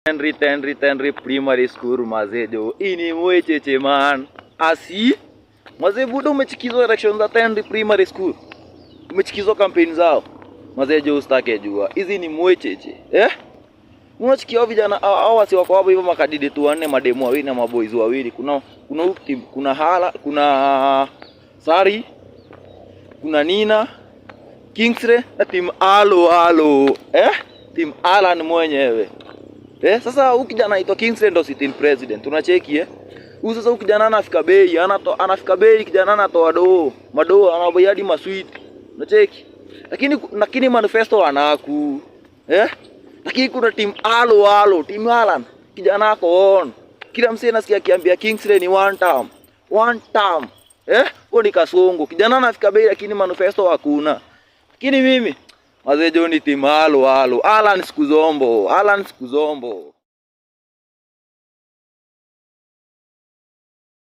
Tenri primary school mazejo. Ini mwecheche man. Asi mazee budo umechikizwa election za Tenri primary school. Umechikizwa campaign zao. Mazejo ustake jua. Hizi ni mwecheche. Unachikia vijana hao wasi wako hapo hivyo makadidate wanne mademu wawili na maboys wawili. Kuna team, kuna Hala, kuna Sari, kuna Nina, Kingsley na team Alo. Team Alan mwenyewe. Sasa huyu kijana anaitwa Kingsley ndo sitting president. Unacheki huyu sasa huyu kijana anafika bei, anafika bei kijana anatoa madoo anabai hadi masweet. Unacheki? Lakini manifesto anaku. Lakini kuna team Alo, team Alan. Kijana ako on. Kila msee nasikia akiambia Kingsley ni one term. Huo ni kasongo. Kijana anafika bei lakini manifesto hakuna. Lakini mimi Mazejo ni team Alo. Alan siku zombo.